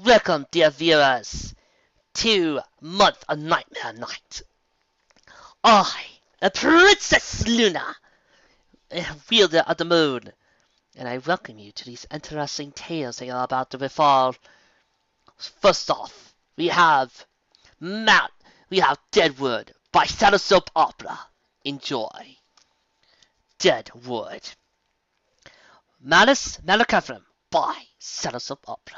Welcome, dear viewers, to Month of Nightmare Night. I, a Princess Luna, wielder of the moon, and I welcome you to these interesting tales that are about to befall. First off, we have Deadwood by Saddlesoap Opera. Enjoy. Deadwood. Malice Malacafrum by Saddlesoap Opera.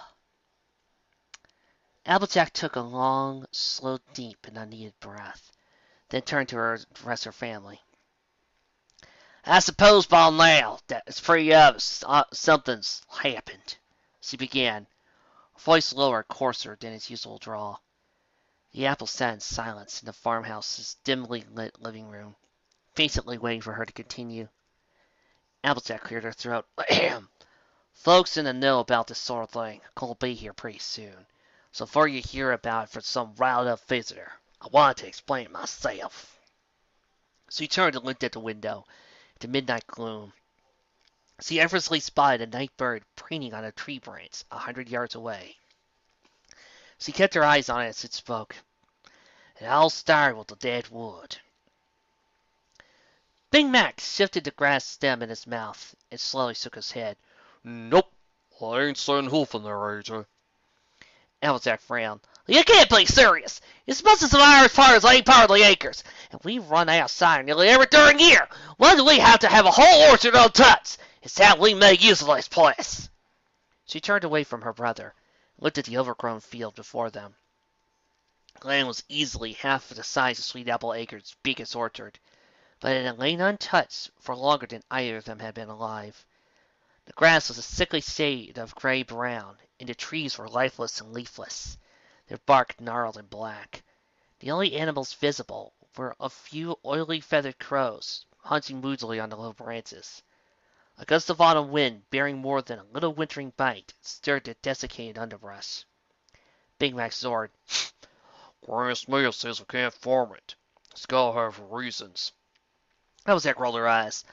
Applejack took a long, slow, deep, and unneeded breath, then turned to address her family. I suppose by now that it's pretty obvious something's happened, she began, her voice lower and coarser than its usual drawl. The apple sat in silence in the farmhouse's dimly lit living room, patiently waiting for her to continue. Applejack cleared her throat. Ahem. Folks in the know about this sort of thing gonna be here pretty soon. So before you hear about it from some riled-up visitor, I wanted to explain it myself. So he turned and looked at the window, at the midnight gloom. She effortlessly spotted a night bird preening on a tree branch 100 yards away. She kept her eyes on it as it spoke. It all started with the dead wood. Big Mac shifted the grass stem in his mouth and slowly shook his head. Nope, I ain't seen hoof in there, AJ. Applejack frowned. You can't be serious. It's supposed to survive as far as 8 part of the acres, and we run outside nearly every darn year. Why do we have to have a whole orchard untouched? It's how we make use of this place. She turned away from her brother and looked at the overgrown field before them. The land was easily half the size of Sweet Apple Acre's biggest orchard, but it had lain untouched for longer than either of them had been alive. The grass was a sickly shade of gray-brown, and the trees were lifeless and leafless, their bark gnarled and black. The only animals visible were a few oily feathered crows, hunting moodily on the low branches. A gust of autumn wind, bearing more than a little wintering bite, stirred the desiccated underbrush. Big Mac soared. Grand Smith says we can't farm it. It's gotta have reasons. Applejack rolled her eyes.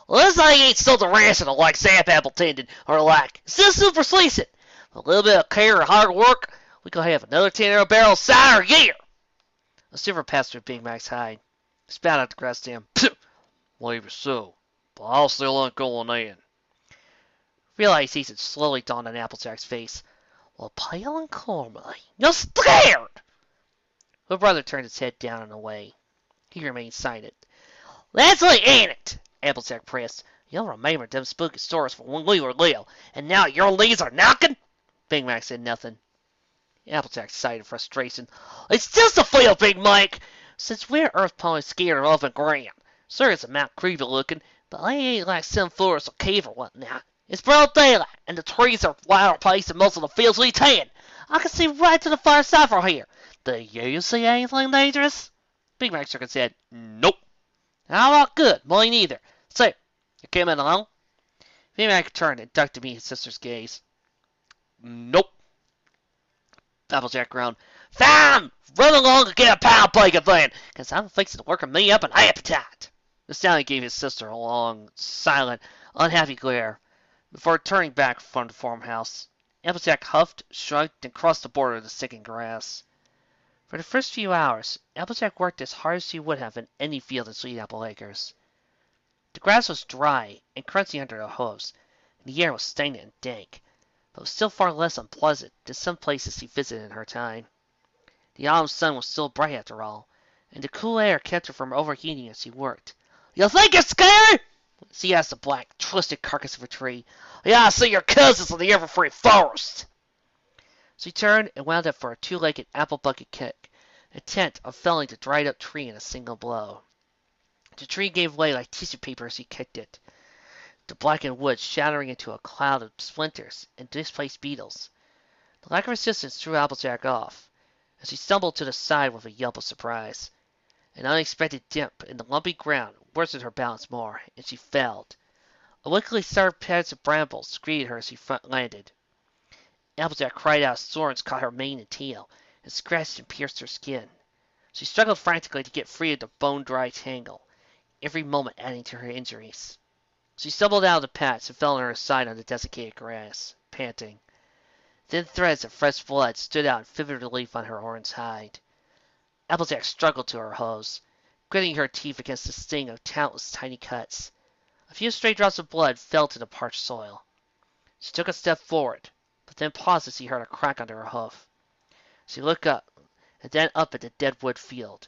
Well, this thing ain't still rational like sap apple tendon or like. It's just super sleason. With a little bit of care and hard work, we could have another 10 barrel of cider a year. A shiver passed through Big Mac's hide. He spat out the grass stem. Maybe so, but I'll still ain't going in. Realization slowly dawned on Applejack's face. Well, pale and calmly. You're scared! Her brother turned his head down and away. He remained silent. Leslie, ain't it? Applejack pressed. You'll remember them spooky stories from when we were little, and now your knees are knocking? Big Mac said nothing. Applejack sighed in frustration. It's just a feel, Big Mike. Since we're earth ponies scared of open ground. Sure, it's a mount creepy looking, but they ain't like some forest or cave or whatnot. It's broad daylight, and the trees are wider placed than most of the fields we tend. I can see right to the far side from here. Do you see anything dangerous? Big Mac shook his head. Nope. All right, good. Mine neither. Say, you came in alone? Big Mac turned and ducked to meet his sister's gaze. Nope. Applejack groaned. Fine! Run along and get a pound bacon then, because I'm fixing to work me up an appetite. The stallion gave his sister a long, silent, unhappy glare before turning back from the farmhouse. Applejack huffed, shrugged, and crossed the border of the sickened grass. For the first few hours, Applejack worked as hard as he would have in any field in Sweet Apple Acres. The grass was dry and crunchy under the hooves, and the air was stagnant and dank, but was still far less unpleasant than some places he visited in her time. The autumn sun was still bright after all, and the cool air kept her from overheating as he worked. You think you're scared? She asked the black, twisted carcass of a tree. Yeah, I see your cousins in the everfree forest. She turned and wound up for a two-legged apple bucket kick, intent on felling the dried-up tree in a single blow. The tree gave way like tissue paper as he kicked it, the blackened wood shattering into a cloud of splinters and displaced beetles. The lack of resistance threw Applejack off, as he stumbled to the side with a yelp of surprise. An unexpected dip in the lumpy ground worsened her balance more, and she fell. A wickedly starved patch of brambles greeted her as she landed. Applejack cried out as thorns caught her mane and tail, and scratched and pierced her skin. She struggled frantically to get free of the bone-dry tangle, every moment adding to her injuries. She stumbled out of the patch and fell on her side on the desiccated grass, panting. Thin threads of fresh blood stood out in vivid relief on her orange hide. Applejack struggled to her hose, gritting her teeth against the sting of countless tiny cuts. A few stray drops of blood fell to the parched soil. She took a step forward, but then paused as she heard a crack under her hoof. She looked up, and then up at the dead wood field.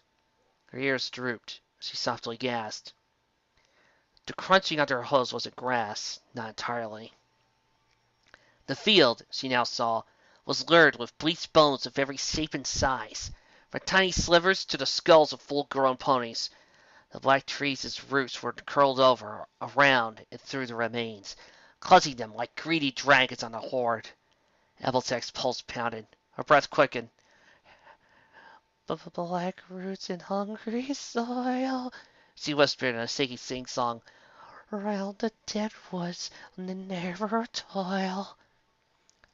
Her ears drooped. She softly gasped. The crunching under her hooves wasn't grass, not entirely. The field, she now saw, was littered with bleached bones of every shape and size, from tiny slivers to the skulls of full-grown ponies. The black trees' roots were curled over, around, and through the remains, clutching them like greedy dragons on a horde. Applejack's pulse pounded. Her breath quickened. Black roots in hungry soil, she whispered in a shaky sing-song. Round the dead woods they never toil.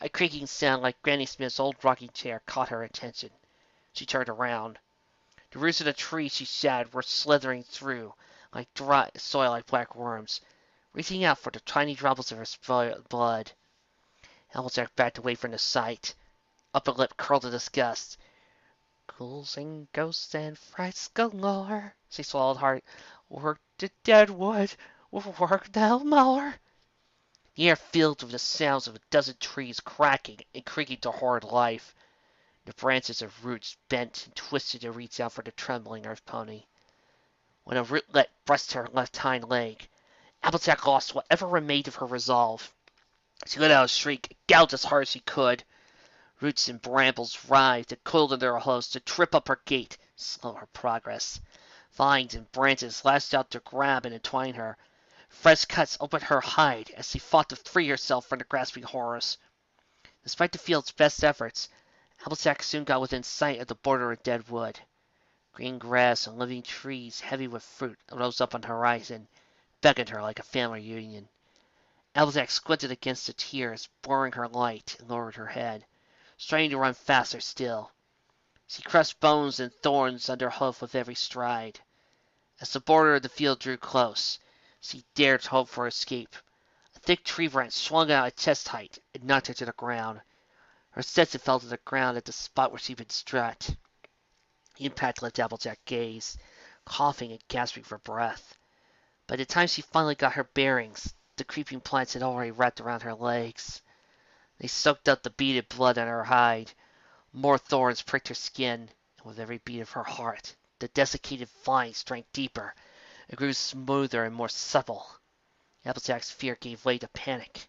A creaking sound like Granny Smith's old rocking chair caught her attention. She turned around. The roots of the tree she sat were slithering through like dry soil like black worms, reaching out for the tiny droplets of her blood. Applejack backed away from the sight, upper lip curled in disgust. Ghouls and ghosts and frights galore, she swallowed hard. Work the dead wood, work no more. The air filled with the sounds of a dozen trees cracking and creaking to horrid life. The branches of roots bent and twisted to reach out for the trembling earth pony. When a rootlet brushed her left hind leg, Applejack lost whatever remained of her resolve. She let out a shriek and gouged as hard as she could. Roots and brambles writhed and coiled under her hoofs to trip up her gait, slow her progress. Vines and branches lashed out to grab and entwine her. Fresh cuts opened her hide as she fought to free herself from the grasping horrors. Despite the field's best efforts, Applejack soon got within sight of the border of dead wood. Green grass and living trees heavy with fruit rose up on the horizon, beckoned her like a family reunion. Applejack squinted against the tears, blurring her light, and lowered her head, straining to run faster still. She crushed bones and thorns under hoof with every stride. As the border of the field drew close, she dared to hope for escape. A thick tree branch swung out at chest height and knocked her to the ground. Her senses fell to the ground at the spot where she'd been struck. The impact left Applejack gaze, coughing and gasping for breath. By the time she finally got her bearings, the creeping plants had already wrapped around her legs. They soaked up the beaded blood on her hide. More thorns pricked her skin, and with every beat of her heart, the desiccated vines drank deeper and grew smoother and more supple. Applejack's fear gave way to panic.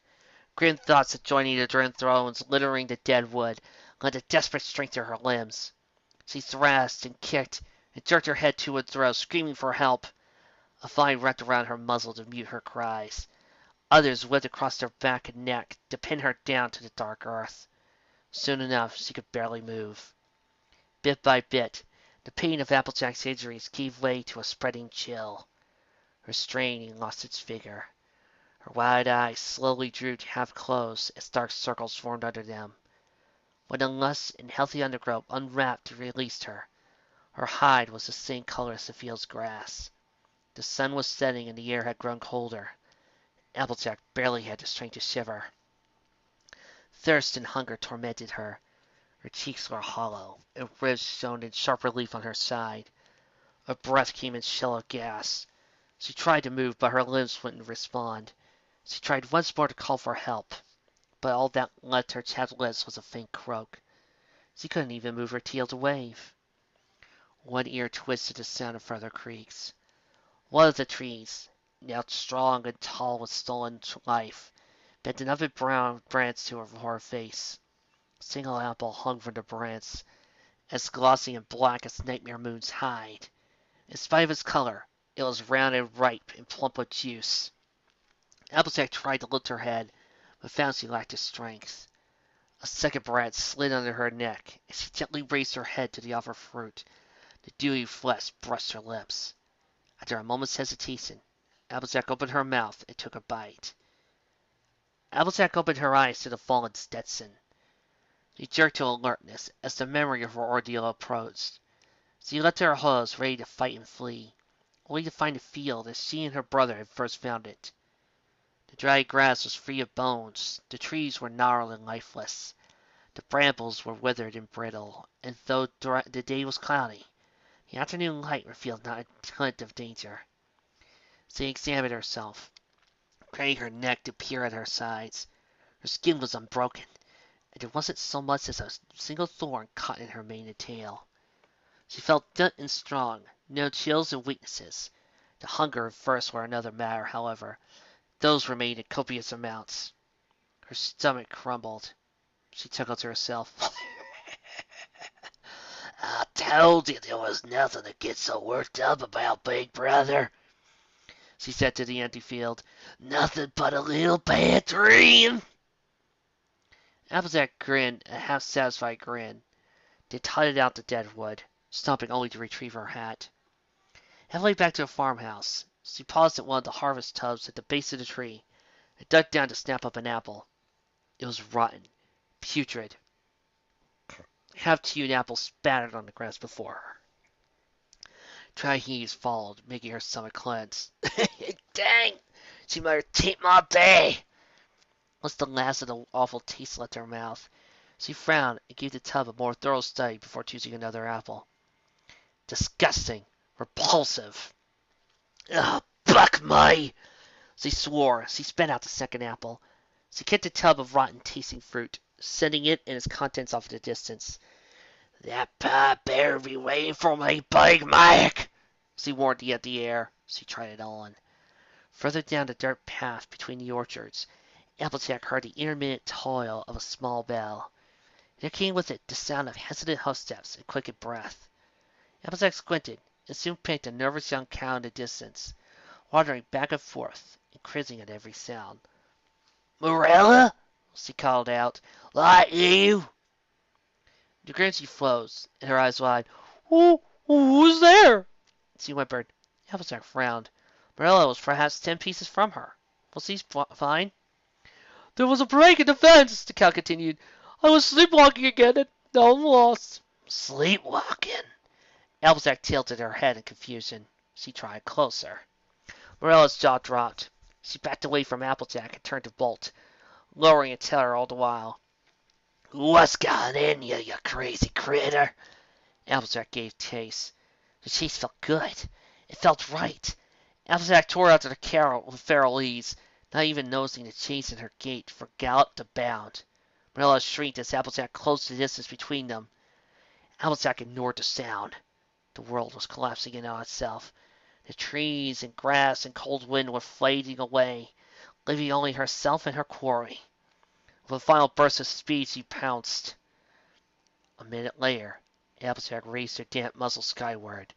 Grim thoughts of joining the dread thrones littering the dead wood lent a desperate strength to her limbs. She thrashed and kicked and jerked her head to and fro, screaming for help. A vine wrapped around her muzzle to mute her cries. Others whipped across her back and neck to pin her down to the dark earth. Soon enough, she could barely move. Bit by bit, the pain of Applejack's injuries gave way to a spreading chill. Her straining lost its vigor. Her wide eyes slowly drooped half closed as dark circles formed under them. When the lush and healthy undergrowth unwrapped and released her, her hide was the same color as the field's grass. The sun was setting and the air had grown colder. Applejack barely had the strength to shiver. Thirst and hunger tormented her. Her cheeks were hollow, and ribs shone in sharp relief on her side. Her breath came in shallow gasps. She tried to move, but her limbs wouldn't respond. She tried once more to call for help, but all that left her chapped lips was a faint croak. She couldn't even move her tail to wave. One ear twisted the sound of further creaks. One of the trees, now strong and tall with stolen life, bent an oven brown branch to her face. A single apple hung from the branch, as glossy and black as Nightmare Moon's hide. In spite of its color, it was round and ripe and plump with juice. Applejack tried to lift her head, but found she lacked the strength. A second branch slid under her neck, and she gently raised her head to the offered fruit. The dewy flesh brushed her lips. After a moment's hesitation, Applejack opened her mouth and took a bite. Applejack opened her eyes to the fallen Stetson. She jerked to alertness as the memory of her ordeal approached. She leapt to her hose, ready to fight and flee, only to find the field as she and her brother had first found it. The dry grass was free of bones, the trees were gnarled and lifeless. The brambles were withered and brittle, and though the day was cloudy, the afternoon light revealed not a hint of danger. She examined herself, craning her neck to peer at her sides. Her skin was unbroken, and there wasn't so much as a single thorn caught in her mane and tail. She felt fit and strong, no chills and weaknesses. The hunger and thirst were another matter, however. Those remained in copious amounts. Her stomach crumbled. She chuckled to herself. I told you there was nothing to get so worked up about, big brother, she said to the empty field. Nothing but a little bad dream. Applejack grinned, a half-satisfied grin. They tutted out the dead wood, stopping only to retrieve her hat. Halfway back to the farmhouse, she paused at one of the harvest tubs at the base of the tree and ducked down to snap up an apple. It was rotten, putrid. Half-chewed apples spattered on the grass before her. Dry heaves followed, making her stomach cleanse. Dang! She muttered, "Tain't my day!" Once the last of the awful taste left her mouth, she frowned and gave the tub a more thorough study before choosing another apple. Disgusting! Repulsive! Ugh, buck my! She swore as she spat out the second apple. She kicked the tub of rotten-tasting fruit, sending it and its contents off at a distance. That pie better be waiting for me, Big Mac! She warned the empty air. She tried it on. Further down the dirt path between the orchards, Applejack heard the intermittent toll of a small bell. There came with it the sound of hesitant hoofsteps and quickened breath. Applejack squinted and soon picked a nervous young cow in the distance, wandering back and forth and cringing at every sound. "Marilla?" she called out. "Like you?" The grin she froze, and her eyes wide. Who's there?" she whimpered. Applejack frowned. Marilla was perhaps 10 paces from her. Was he fine? "There was a break in the fence," the cow continued. "I was sleepwalking again, and now I'm lost." "Sleepwalking?" Applejack tilted her head in confusion. She tried closer. Marilla's jaw dropped. She backed away from Applejack and turned to bolt, lowering a tiller all the while. "What's got in you, you crazy critter?" Applejack gave chase. The chase felt good. It felt right. Applejack tore after the cow with feral ease, not even noticing the change in her gait from gallop to bound. Marilla shrieked as Applejack closed the distance between them. Applejack ignored the sound. The world was collapsing in on itself. The trees and grass and cold wind were fading away, leaving only herself and her quarry. With a final burst of speed, she pounced. A minute later, Applejack raised her damp muzzle skyward,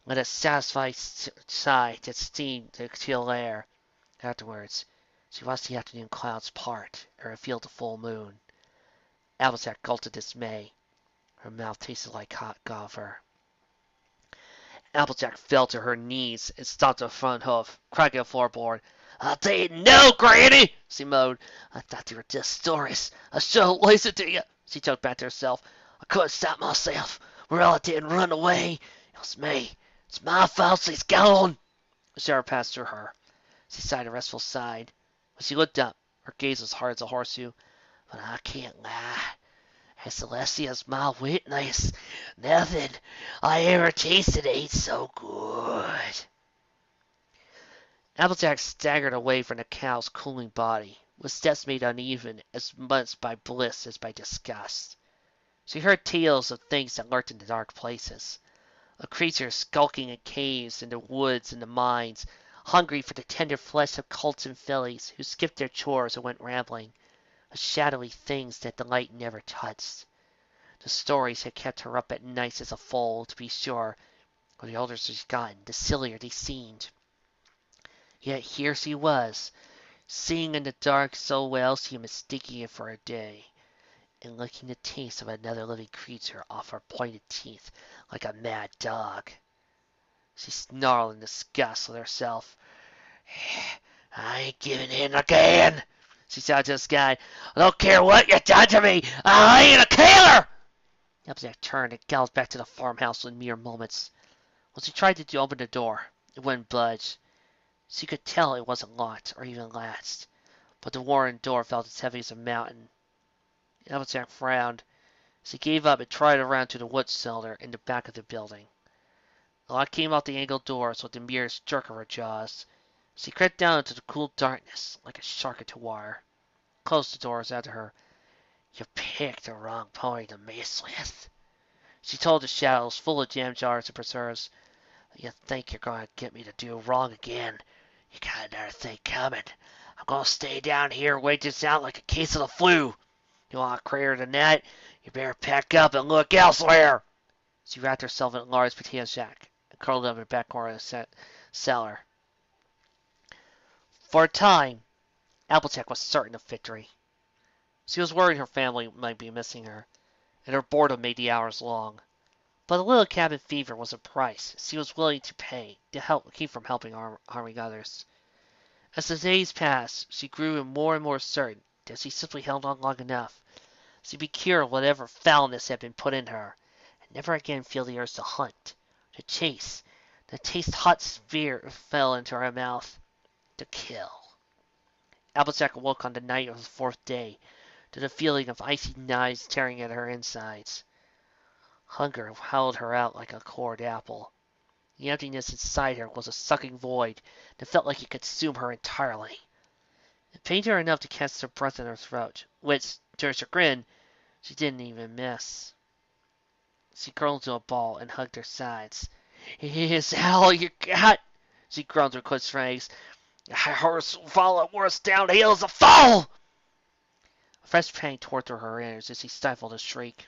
let a satisfied sigh that steamed the chill air. Afterwards, she watched the afternoon clouds part and revealed the full moon. Applejack gulped in dismay. Her mouth tasted like hot gopher. Applejack fell to her knees and stomped her front hoof, cracking the floorboard. "I didn't know, Granny!" she moaned. "I thought they were just stories. I should have listened to you." She choked back to herself. "I couldn't stop myself. Marilla didn't run away. It was me. It's my fault she's gone." A shudder passed through her. She sighed a restful sigh. When she looked up, her gaze was hard as a horseshoe. "But I can't lie. And Celestia's my witness. Nothing I ever tasted ain't so good." Applejack staggered away from the cow's cooling body, with steps made uneven as much by bliss as by disgust. She heard tales of things that lurked in the dark places, of creatures skulking in caves, in the woods, and the mines, hungry for the tender flesh of colts and fillies who skipped their chores and went rambling, of shadowy things that the light never touched. The stories had kept her up at nights as a foal, to be sure, but the older she's gotten, the sillier they seemed. Yet here she was, seeing in the dark so well she was mistaking it for a day, and licking the taste of another living creature off her pointed teeth like a mad dog. She snarled in disgust with herself. "I ain't giving in again," she shouted to the sky. "I don't care what you done to me. I ain't a killer." Applejack turned and galloped back to the farmhouse in mere moments. When she tried to open the door, it wouldn't budge. She could tell it wasn't locked or even latched, but the worn door felt as heavy as a mountain. Applejack frowned as he gave up and tried around to the wood cellar in the back of the building. The light came out the angled doors with the merest jerk of her jaws. She crept down into the cool darkness like a shark into water. Closed the doors after her. You picked the wrong pony to mess with, she told the shadows full of jam jars and preserves. You think you're going to get me to do wrong again? You got another thing coming. I'm going to stay down here and wait this out like a case of the flu. You want to clear the net? You better pack up and look elsewhere. She wrapped herself in a large potato sack and curled up in the back corner of the cellar. For a time, Applejack was certain of victory. She was worried her family might be missing her, and her boredom made the hours long. But a little cabin fever was a price she was willing to pay to help keep from harming others. As the days passed, she grew more and more certain that if she simply held on long enough, she'd be cured of whatever foulness had been put in her, and never again feel the urge to hunt, to chase, to taste hot spear fell into her mouth, to kill. Applejack awoke on the night of the fourth day to the feeling of icy knives tearing at her insides. Hunger howled her out like a cored apple. The emptiness inside her was a sucking void that felt like it could consume her entirely. It pained her enough to catch her breath in her throat, which, to her chagrin, she didn't even miss. She curled into a ball and hugged her sides. Is that all you got? She groaned through closed fangs. A horse will fall at worst downhill as a fall! A fresh pang tore through her ears as she stifled a shriek.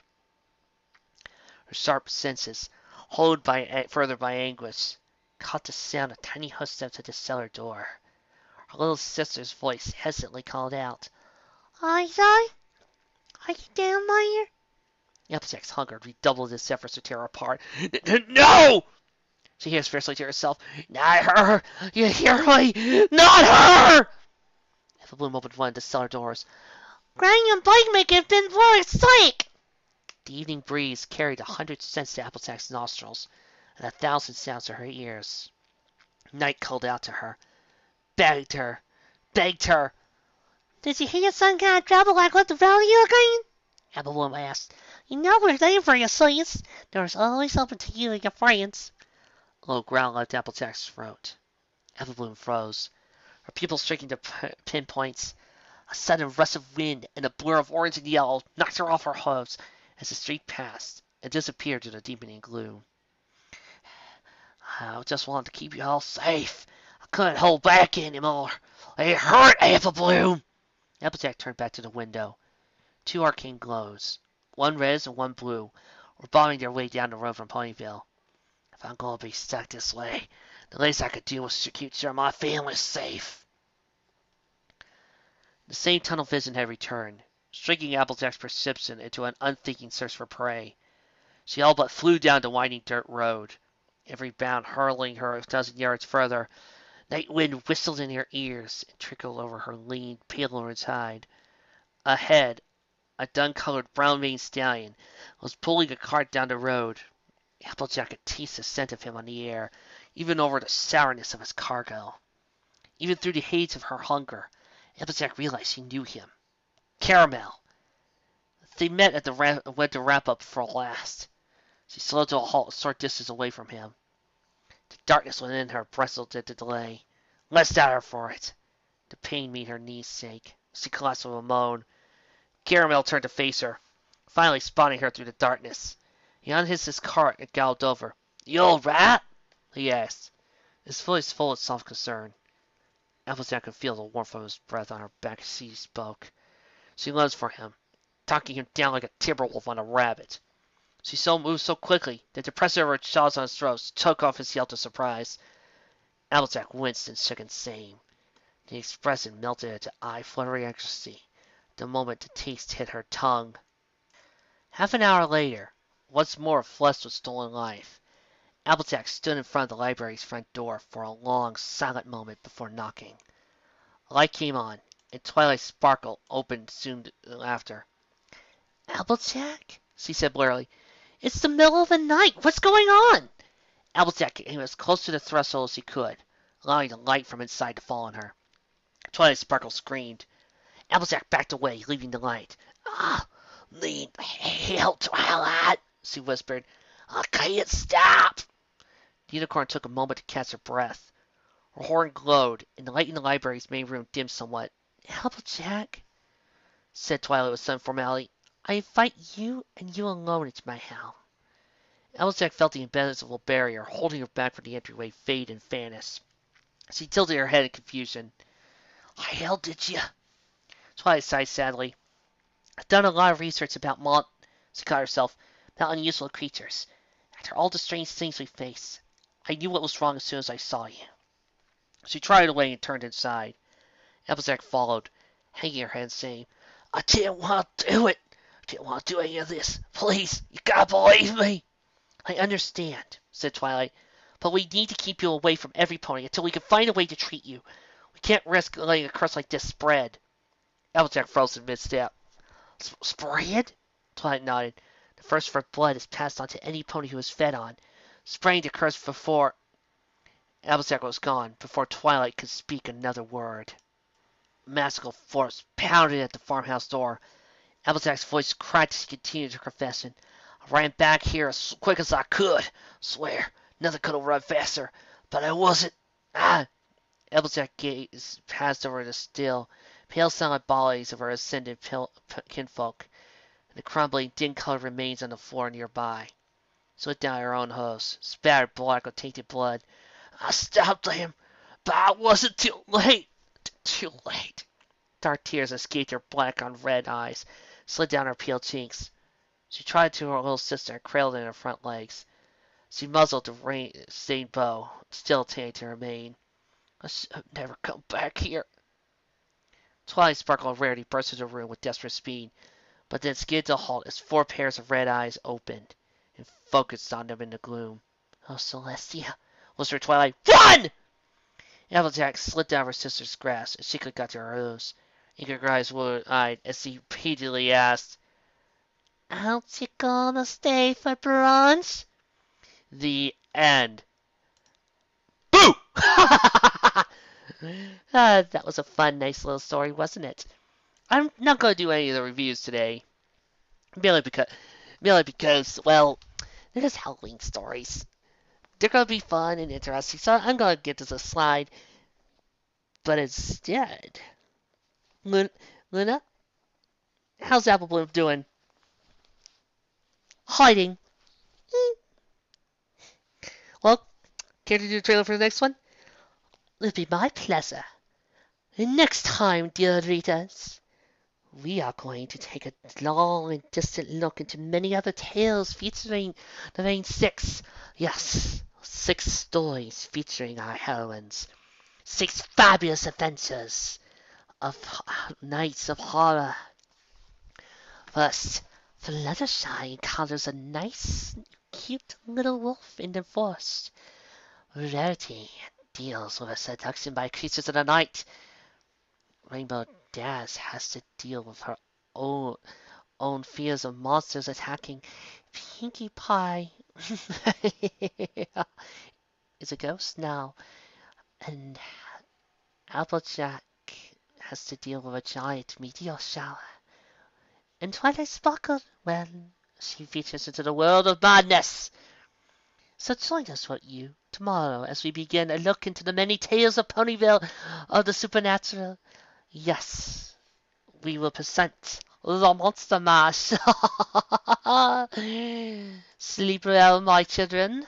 Her sharp senses, hollowed further by anguish, caught the sound of tiny footsteps at the cellar door. Her little sister's voice hesitantly called out, Isaac? Are you down there? Applejack's hunger redoubled his efforts to tear her apart. No! She hissed fiercely to herself. Not her! You hear me? Not her! Ethel Bloom opened one of the cellar doors. Granny and Blake make it been for sick! The evening breeze carried 100 scents to Applejack's nostrils, and 1,000 sounds to her ears. Night called out to her, begged her. Did you hear some kind of trouble like what the valley again? Apple Bloom asked. You know we're there for you, sis. There's always open to you and your friends. A low growl left Applejack's throat. Apple Bloom froze, her pupils shrinking to pinpoints. A sudden rush of wind and a blur of orange and yellow knocked her off her hooves as the street passed and disappeared in the deepening gloom. I just wanted to keep you all safe. I couldn't hold back anymore. It hurt, Apple Bloom. Applejack turned back to the window. Two arcane glows, one red and one blue, were bombing their way down the road from Ponyville. If I'm going to be stuck this way, the least I could do was to keep sure my family's safe. The same tunnel vision had returned, shrinking Applejack's perception into an unthinking search for prey. She all but flew down the winding dirt road, every bound hurling her a dozen yards further. Night wind whistled in her ears and trickled over her lean, pale orange hide. Ahead, a dun-colored brown-maned stallion was pulling a cart down the road. Applejack could taste the scent of him on the air, even over the sourness of his cargo. Even through the haze of her hunger, Applejack realized she knew him. Caramel. They met at went to wrap up for a last. She slowed to a halt a short distance away from him. The darkness within her bristled at the delay. Less doubt for it. The pain made her knees shake. She collapsed with a moan. Caramel turned to face her, finally spotting her through the darkness. He unhitched his cart and galloped over. You all right? He asked, his voice full of self-concern. Applejack could feel the warmth of his breath on her back as he spoke. She lunged for him, knocking him down like a timber wolf on a rabbit. She moved so quickly that the pressure of her jaws on his throat took off his yelp of surprise. Applejack winced and shook in shame. The expression melted into eye-fluttering ecstasy the moment the taste hit her tongue. Half an hour later, once more flushed with stolen life, Applejack stood in front of the library's front door for a long, silent moment before knocking. A light came on, and Twilight Sparkle opened soon after. Applejack? She said blurrily. It's the middle of the night. What's going on? Applejack came as close to the threshold as he could, allowing the light from inside to fall on her. Twilight Sparkle screamed. Applejack backed away, leaving the light. Ah! Need help, Twilight, she whispered. I can't stop. The unicorn took a moment to catch her breath. Her horn glowed, and the light in the library's main room dimmed somewhat. Applejack, said Twilight with some formality, I invite you and you alone into my hell. Applejack felt the invisible barrier holding her back from the entryway fade and vanish. She tilted her head in confusion. Hell did you? Twilight sighed sadly. I've done a lot of research about she caught herself, about unusual creatures. After all the strange things we face, I knew what was wrong as soon as I saw you. She trotted away and turned inside. Applejack followed, hanging her head, saying, I didn't want to do it. I didn't want to do any of this. Please, you gotta believe me. I understand, said Twilight, but we need to keep you away from every pony until we can find a way to treat you. We can't risk letting a curse like this spread. Applejack froze in mid-step. Spread? Twilight nodded. The thirst for blood is passed on to any pony who is fed on. Spraying the curse before Applejack was gone, before Twilight could speak another word. Magical force pounded at the farmhouse door. Applejack's voice cracked as he continued her confession. I ran back here as quick as I could. Swear, nothing could have run faster, but I wasn't. Applejack gazed past over the still, pale silent bodies of her ascended kinfolk, and the crumbling, dim-colored remains on the floor nearby. She looked down at her own hose, spattered black with tainted blood. I stopped him, but I wasn't too late. Too late. Dark tears escaped her black on red eyes, slid down her peeled cheeks. She tried to her little sister and cradled in her front legs. She muzzled the rain-stained bow, still tending to her mane. I should have never come back here. Twilight Sparkle of Rarity burst into the room with desperate speed, but then skidded to a halt as 4 pairs of red eyes opened and focused on them in the gloom. Oh, Celestia, whispered Twilight. Run! Applejack slid down her sister's grasp as she got to her hose. Eager eyes wide-eyed as he repeatedly asked, Aren't you gonna stay for brunch? The end. Boo! That was a fun, nice little story, wasn't it? I'm not going to do any of the reviews today. Merely because, well, they're just Halloween stories. They're going to be fun and interesting, so I'm going to give this a slide. But instead, Luna, how's Apple Bloom doing? Hiding. Well, care to do the trailer for the next one? It'll be my pleasure. And next time, dear readers, we are going to take a long and distant look into many other tales featuring the main 6. Yes, 6 stories featuring our heroines. 6 fabulous adventures of nights of horror. First, Fluttershy encounters a nice, cute little wolf in the forest. Rarity deals with a seduction by creatures of the night. Rainbow Dash has to deal with her own fears of monsters attacking. Pinkie Pie is a ghost now. And Applejack has to deal with a giant meteor shower. And Twilight Sparkle, well, she features into the world of madness. So join us with you tomorrow as we begin a look into the many tales of Ponyville of the supernatural. Yes, we will present the Monster Mash. Sleep well, my children.